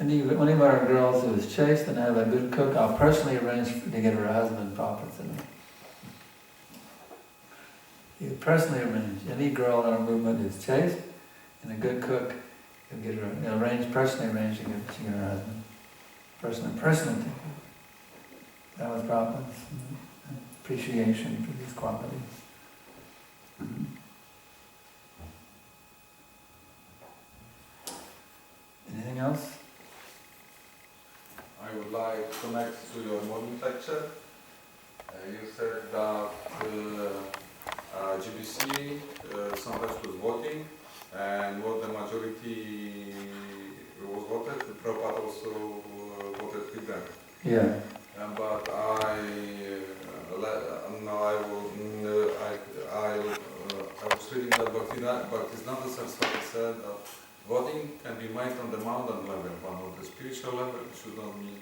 any of our girls who is chaste and have a good cook, I'll personally arrange to get her husband prophets in it. You personally arrange. Any girl in our movement who's chaste and a good cook, you'll get her, personally arrange to get her husband. Personally. That was Prabhupada's appreciation for these qualities. Anything else? I would like to connect to your morning lecture. You said that GBC sometimes was voting, and what the majority was voted, Prabhupada also voted with them. Yeah. But I was reading that Bhaktivedanta Saraswati said that voting can be made on the mountain level, but on the spiritual level it should not be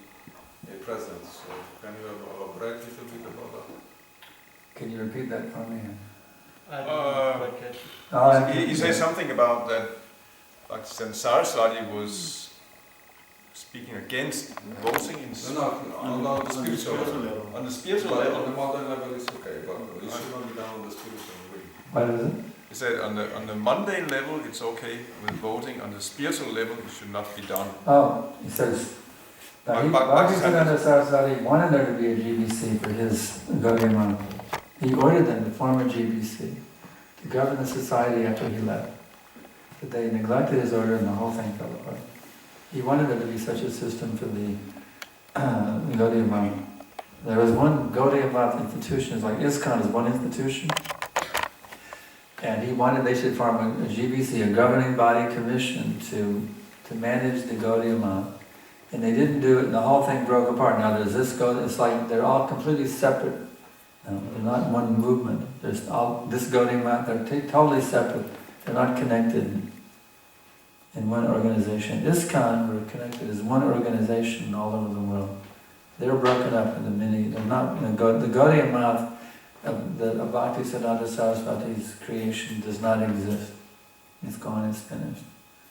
present. So can you elaborate a little bit about that? Can you repeat that for me? I didn't quite catch. He said something about that, like Sankarsana was speaking against voting in on the spiritual level. On the spiritual But level. on the modern level it's okay, but it should not be done on the spiritual level. What is it? He said on the Monday level it's okay with voting, on the spiritual level it should not be done. Oh, he says, Bhaktivedanta Saraswati wanted there to be a GBC for his Gaudiya Math. He ordered them to form a GBC to govern the society after he left. But they neglected his order and the whole thing fell apart. He wanted there to be such a system for the Gaudiya Math. There was one Gaudiya Math institution, it's like ISKCON is one institution. And he wanted they should form a GBC, a governing body commission to manage the Gaudiya Math. And they didn't do it and the whole thing broke apart. Now there's this Gaudiya, it's like they're all completely separate. No, they're not one movement. There's all this Gaudiya Math, they're totally separate. They're not connected in one organization. ISKCON, we're connected as one organization all over the world. They're broken up into many, they're not, the Gaudiya Math, the Bhaktisiddhanta Saraswati's creation does not exist. It's gone, it's finished.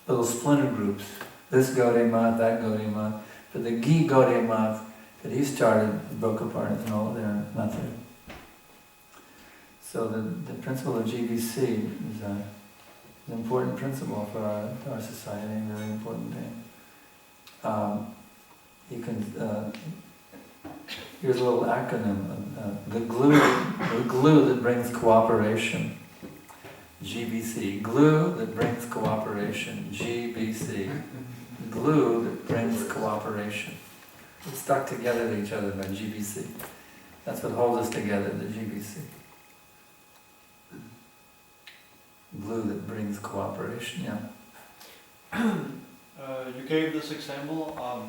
Little splinter groups, this Gaudiya Math, that Gaudiya Math, but the Gaudiya Math that he started broke apart, it's they're nothing. So the principle of GBC is an important principle for our society, a very important thing. You can, here's a little acronym, the glue that brings cooperation, GBC, glue that brings cooperation, GBC, glue that brings cooperation. We're stuck together to each other by GBC. That's what holds us together, the GBC. Glue that brings cooperation, yeah. You gave this example of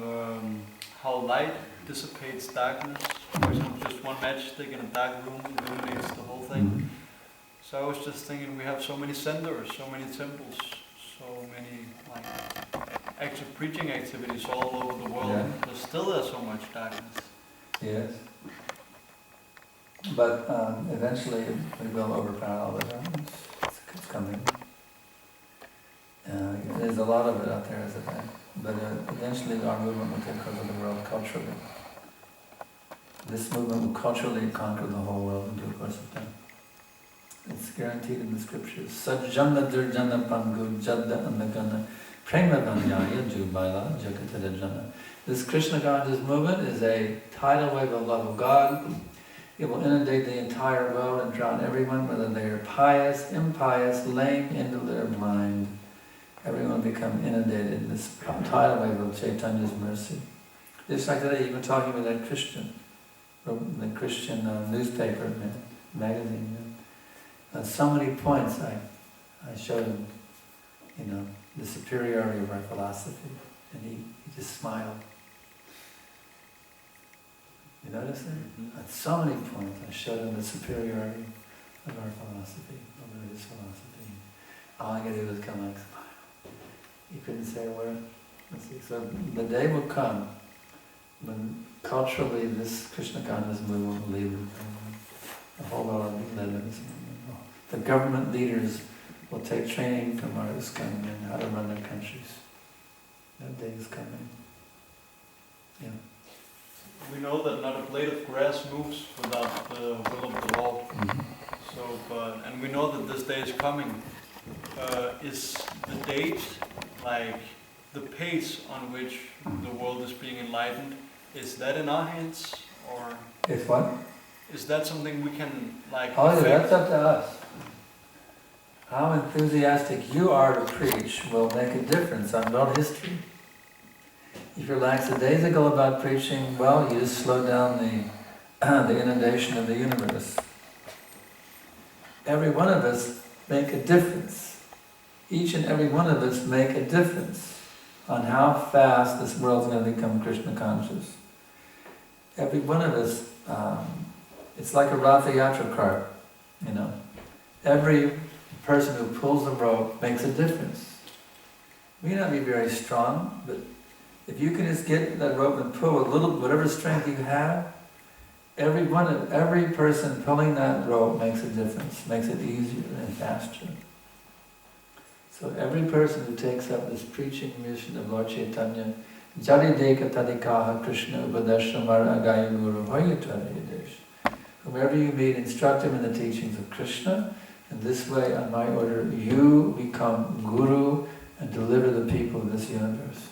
how light dissipates darkness. For example, just one matchstick in a dark room illuminates the whole thing. Mm-hmm. So I was just thinking, we have so many centers, so many temples, so many active preaching activities all over the world. Yeah. But still there's so much darkness. Yes. But eventually we will overpower all the darkness. It's coming. There's a lot of it out there as a thing. But eventually our movement will take over the world culturally. This movement will culturally conquer the whole world in due course of time. It's guaranteed in the scriptures. Sajjana durjana pangu jadda anagana prema vanyaya jubaila jagatarajana. This Krishna conscious movement is a tidal wave of love of God. It will inundate the entire world and drown everyone, whether they are pious, impious, lame, indolent, or blind. Everyone will become inundated in this tidal wave of Chaitanya's mercy. Just like today, you've been talking with that Christian, from the Christian newspaper, magazine. So many points I showed him, the superiority of our philosophy, and he just smiled. You notice that? Mm-hmm. At so many points I showed him the superiority of our philosophy, over his philosophy. All I could do was kind of like smile. He couldn't say a word. Let's see. So the day will come when culturally this Krishna conscious movement will lead the whole world will be led in this movement. The government leaders will take training from our ISKCON and how to run their countries. That day is coming. Yeah. We know that not a blade of grass moves without the will of the Lord. So, and we know that this day is coming. Is the date, like the pace on which the world is being enlightened, is that in our hands, or It's what? is that something we can like? Oh, yeah, affect? that's up to us. How enthusiastic you are to preach will make a difference on world history. If you're lackadaisical about preaching, well, you just slow down the inundation of the universe. Every one of us make a difference. Each and every one of us make a difference on how fast this world's going to become Krishna conscious. Every one of us, it's like a Ratha Yatra cart, you know. Every person who pulls the rope makes a difference. It may not be very strong, but if you can just get that rope and pull a little, whatever strength you have, every person pulling that rope makes a difference, makes it easier and faster. So every person who takes up this preaching mission of Lord Chaitanya, Jadideka Tadikaha Krishna Ubadeshamara Agaya Guru Hoyatarayadesh. Whomever you meet, instruct him in the teachings of Krishna, and this way, on my order, you become Guru and deliver the people of this universe.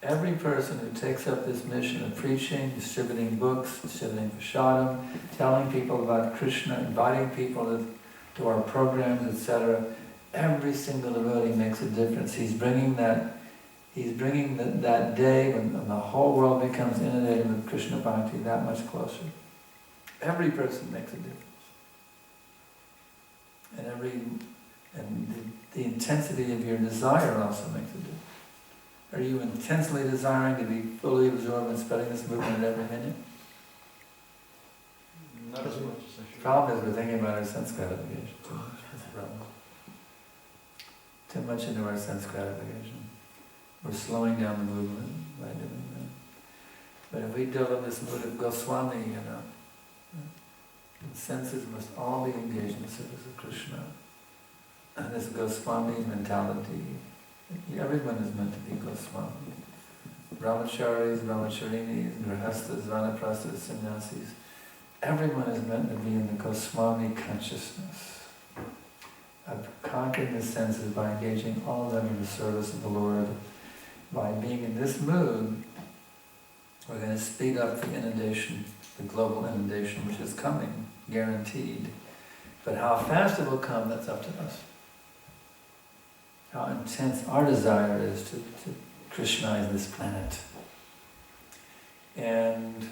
Every person who takes up this mission of preaching, distributing books, distributing prasadam, telling people about Krishna, inviting people to our programs, etc., every single devotee makes a difference. He's bringing that day when the whole world becomes inundated with Krishna Bhakti that much closer. Every person makes a difference. And the intensity of your desire also makes a difference. Are you intensely desiring to be fully absorbed in spreading this movement at every minute? Not as much as I The should. problem is we're thinking about our sense gratification too much. That's the problem. Too much into our sense gratification. We're slowing down the movement by doing that. But if we develop this mood of Goswami, you know, the senses must all be engaged in the service of Krishna. And this Goswami mentality, everyone is meant to be Goswami. Brahmacharis, Brahmacharinis, Grihastas, Vanaprasthas, Sannyasis. Everyone is meant to be in the Goswami consciousness of conquering the senses by engaging all of them in the service of the Lord. By being in this mood, we're going to speed up the inundation, the global inundation, which is coming, guaranteed. But how fast it will come, that's up to us. How intense our desire is to Krishnaize this planet. And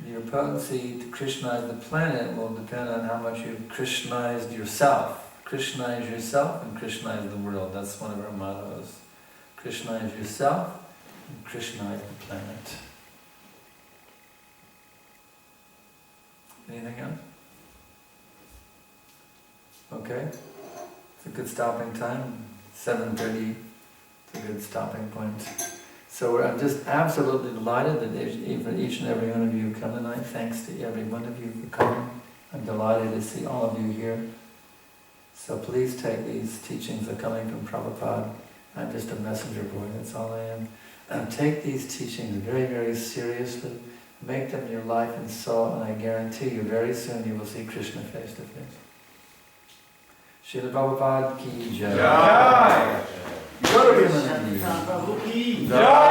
your potency to Krishnaize the planet will depend on how much you've Krishnaized yourself. Krishnaize yourself and Krishnaize the world. That's one of our mottos. Krishnaize yourself and Krishnaize the planet. Anything else? Okay. It's a good stopping time. 7:30. It's a good stopping point. So I'm just absolutely delighted that each and every one of you come tonight. Thanks to every one of you for coming. I'm delighted to see all of you here. So please take these teachings that are coming from Prabhupada. I'm just a messenger boy, that's all I am. And take these teachings very, very seriously. Make them your life and soul, and I guarantee you very soon you will see Krishna face to face. Srila Prabhupada ki jai. Jai. Jai. Jai.